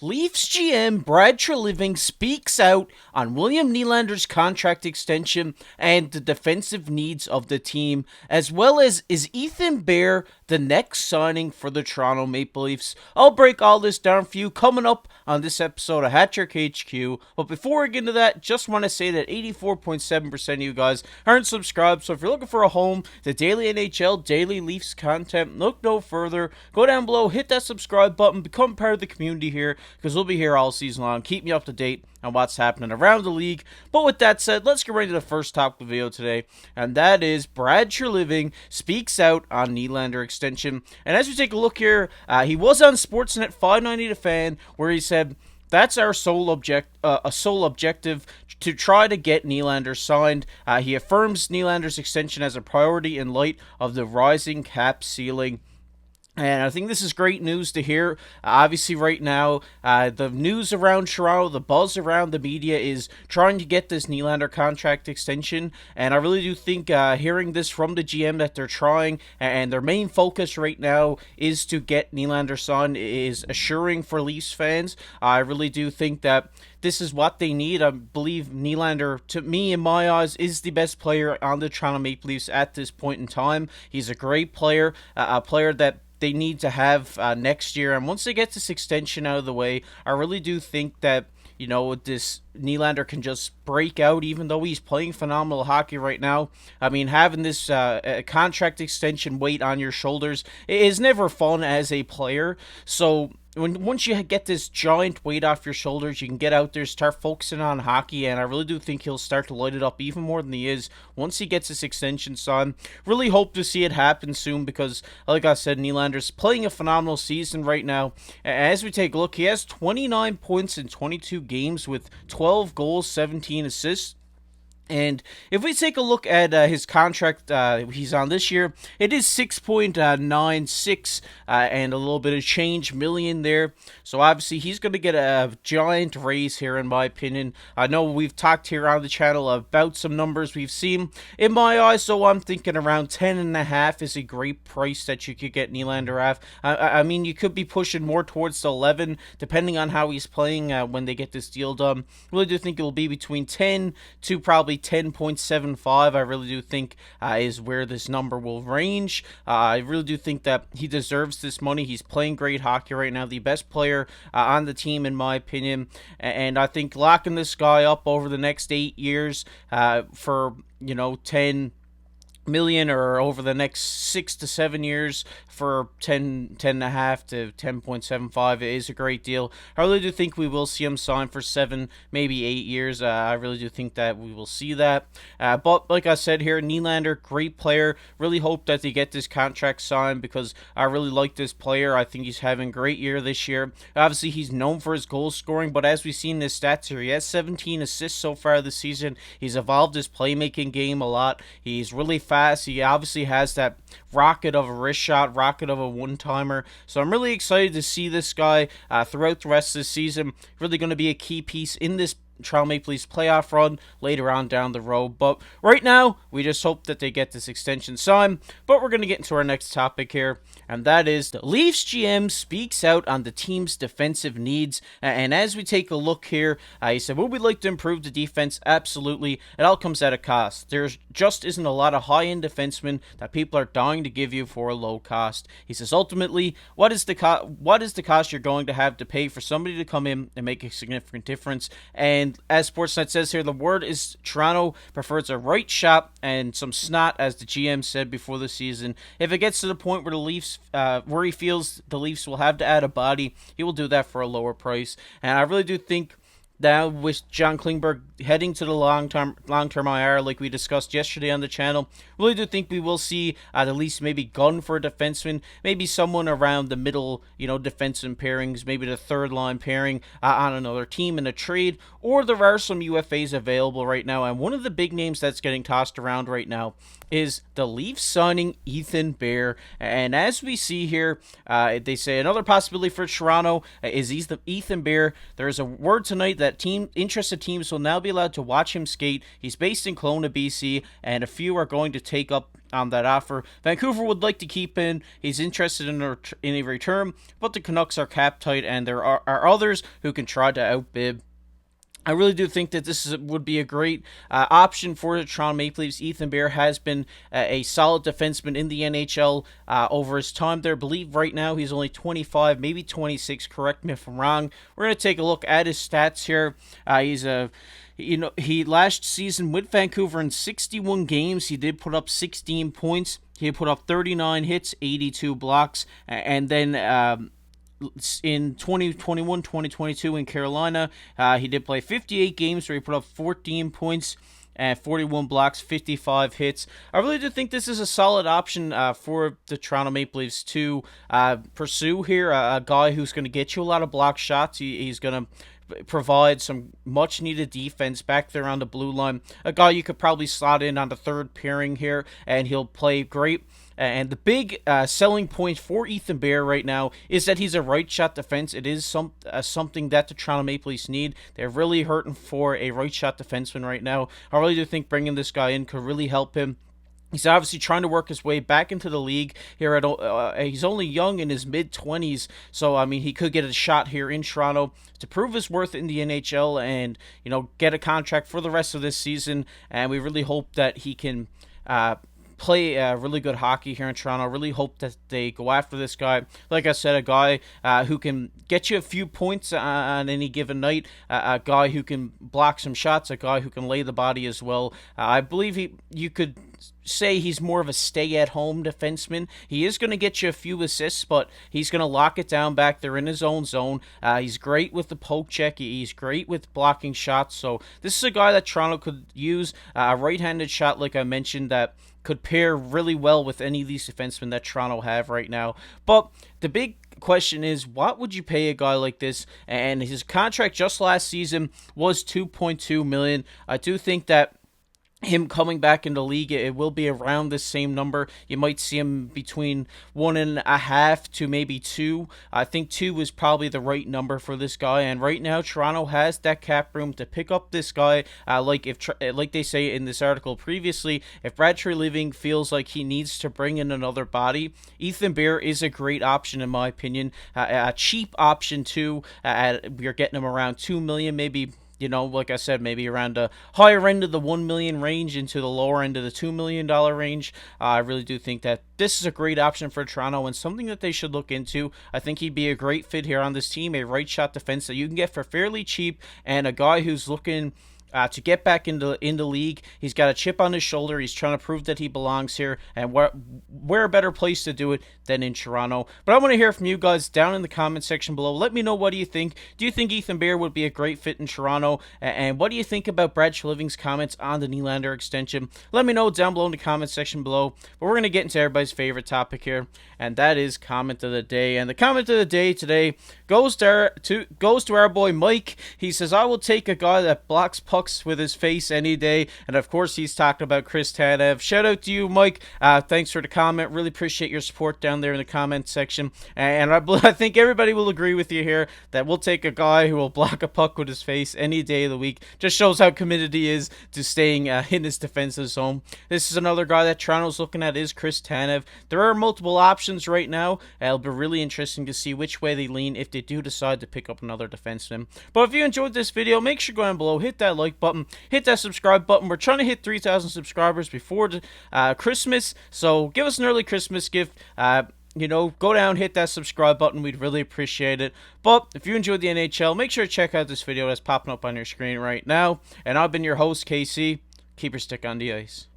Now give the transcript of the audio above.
Leafs GM Brad Treliving speaks out on William Nylander's contract extension and the defensive needs of the team, as well as is Ethan Bear the next signing for the Toronto Maple Leafs. I'll break all this down for you coming up on this episode of Hattrick HQ. But before we get into that, just want to say that 84.7% of you guys aren't subscribed. So if you're looking for a home to daily NHL, daily Leafs content, look no further. Go down below, hit that subscribe button, become part of the community here, because we'll be here all season long. Keep me up to date on what's happening around the league. But with that said, let's get right to the first topic of the video today, and that is Brad Treliving speaks out on Nylander extension. And as we take a look here, he was on Sportsnet 590 The Fan, where he said, that's our sole objective to try to get Nylander signed. He affirms Nylander's extension as a priority in light of the rising cap ceiling. And I think this is great news to hear. Obviously, right now, the news around Toronto, the buzz around the media is trying to get this Nylander contract extension. And I really do think hearing this from the GM that they're trying, and their main focus right now is to get Nylander signed, is assuring for Leafs fans. I really do think that this is what they need. I believe Nylander, to me, in my eyes, is the best player on the Toronto Maple Leafs at this point in time. He's a great player, a player that they need to have next year. And once they get this extension out of the way, I really do think that, you know, this Nylander can just break out, even though he's playing phenomenal hockey right now. I mean, having this contract extension weight on your shoulders is never fun as a player. So once you get this giant weight off your shoulders, you can get out there, start focusing on hockey, and I really do think he'll start to light it up even more than he is once he gets this extension signed. Really hope to see it happen soon because, like I said, Nylander's playing a phenomenal season right now. As we take a look, he has 29 points in 22 games with 12 goals, 17 assists. And if we take a look at his contract he's on this year, it is 6.96 and a little bit of change million there. So obviously he's going to get a giant raise here in my opinion. I know we've talked here on the channel about some numbers we've seen. In my eyes, so I'm thinking around 10.5 is a great price that you could get Nylander at. I mean, you could be pushing more towards the 11 depending on how he's playing when they get this deal done. Really do think it will be between 10 to probably 10.75. I really do think is where this number will range. I really do think that he deserves this money. He's playing great hockey right now, the best player on the team in my opinion, and I think locking this guy up over the next 8 years for 10 million, or over the next 6 to 7 years for 10.5 to 10.75 is a great deal. I really do think we will see him sign for 7, maybe 8 years. I really do think that we will see that. But like I said here, Nylander, great player. Really hope that they get this contract signed because I really like this player. I think he's having a great year this year. Obviously, he's known for his goal scoring, but as we've seen in his stats here, he has 17 assists so far this season. He's evolved his playmaking game a lot. He's really fast. He obviously has that rocket of a wrist shot, rocket of a one-timer. So I'm really excited to see this guy throughout the rest of the season. Really going to be a key piece in this Toronto Maple Leafs playoff run later on down the road. But right now, we just hope that they get this extension signed. But we're going to get into our next topic here, and that is the Leafs GM speaks out on the team's defensive needs. And as we take a look here, he said, would we like to improve the defense? Absolutely. It all comes at a cost. There just isn't a lot of high-end defensemen that people are dying to give you for a low cost. He says, ultimately, what is the cost you're going to have to pay for somebody to come in and make a significant difference? And as Sportsnet says here, the word is Toronto prefers a right shot and some snot, as the GM said before the season. If it gets to the point where the Leafs, where he feels the Leafs will have to add a body, he will do that for a lower price. And I really do think now with John Klingberg heading to the long-term IR, like we discussed yesterday on the channel, really do think we will see at least maybe gun for a defenseman, maybe someone around the middle, defenseman pairings, maybe the third line pairing on another team in a trade, or there are some UFAs available right now. And one of the big names that's getting tossed around right now is the Leafs signing Ethan Bear. And as we see here, they say another possibility for Toronto is Ethan Bear. There's a word tonight that interested teams will now be allowed to watch him skate. He's based in Kelowna, BC, and a few are going to take up on that offer. Vancouver would like to keep him. He's interested in a return, but the Canucks are cap tight, and there are others who can try to outbid. I really do think that would be a great option for the Toronto Maple Leafs. Ethan Bear has been a solid defenseman in the NHL over his time there. I believe right now he's only 25, maybe 26. Correct me if I'm wrong. We're going to take a look at his stats here. He last season with Vancouver in 61 games, he did put up 16 points. He put up 39 hits, 82 blocks, and then in 2021-2022 in Carolina, he did play 58 games where he put up 14 points and 41 blocks, 55 hits. I really do think this is a solid option for the Toronto Maple Leafs to pursue here. A guy who's going to get you a lot of block shots. He's going to provide some much needed defense back there on the blue line. A guy you could probably slot in on the third pairing here, and he'll play great. And the big selling point for Ethan Bear right now is that he's a right shot defense. It is something that the Toronto Maple Leafs need. They're really hurting for a right shot defenseman right now. I really do think bringing this guy in could really help him. He's obviously trying to work his way back into the league here. He's only young in his mid-20s, so I mean he could get a shot here in Toronto to prove his worth in the NHL and get a contract for the rest of this season. And we really hope that he can play really good hockey here in Toronto. Really hope that they go after this guy. Like I said, a guy who can get you a few points on any given night, a guy who can block some shots, a guy who can lay the body as well. I believe you could say he's more of a stay-at-home defenseman. He is going to get you a few assists, but he's going to lock it down back there in his own zone. He's great with the poke check. He's great with blocking shots. So this is a guy that Toronto could use. A right-handed shot, like I mentioned, that could pair really well with any of these defensemen that Toronto have right now. But the big question is, what would you pay a guy like this? And his contract just last season was $2.2 million. I do think that him coming back into the league, it will be around the same number. You might see him between 1.5 to maybe 2. I think 2 is probably the right number for this guy. And right now, Toronto has that cap room to pick up this guy. Like they say in this article previously, if Brad Treliving feels like he needs to bring in another body, Ethan Bear is a great option in my opinion. A cheap option too. We're getting him around $2 million, maybe. Like I said, maybe around the higher end of the $1 million range into the lower end of the $2 million range. I really do think that this is a great option for Toronto and something that they should look into. I think he'd be a great fit here on this team, a right shot defense that you can get for fairly cheap, and a guy who's looking to get back into the league. He's got a chip on his shoulder. He's trying to prove that he belongs here, and where a better place to do it than in Toronto. But I want to hear from you guys down in the comment section below. Let me know, what do you think? Do you think Ethan Bear would be a great fit in Toronto? And what do you think about Brad Treliving's comments on the Nylander extension? Let me know down below in the comment section below. But we're going to get into everybody's favorite topic here, and that is comment of the day. And the comment of the day today goes to our boy Mike. He says, I will take a guy that blocks pucks with his face any day. And of course he's talking about Chris Tanev. Shout out to you, Mike. Thanks for the comment. Really appreciate your support down there in the comment section. And I think everybody will agree with you here that we'll take a guy who will block a puck with his face any day of the week. Just shows how committed he is to staying in his defensive zone. This is another guy that Toronto's looking at, is Chris Tanev. There are multiple options right now. It'll be really interesting to see which way they lean if they do decide to pick up another defenseman. But if you enjoyed this video, make sure to go down below, hit that like button, hit that subscribe button. We're trying to hit 3,000 subscribers before Christmas, so give us an early Christmas gift. Go down, hit that subscribe button. We'd really appreciate it. But if you enjoyed the NHL, make sure to check out this video that's popping up on your screen right now. And I've been your host, KC. Keep your stick on the ice.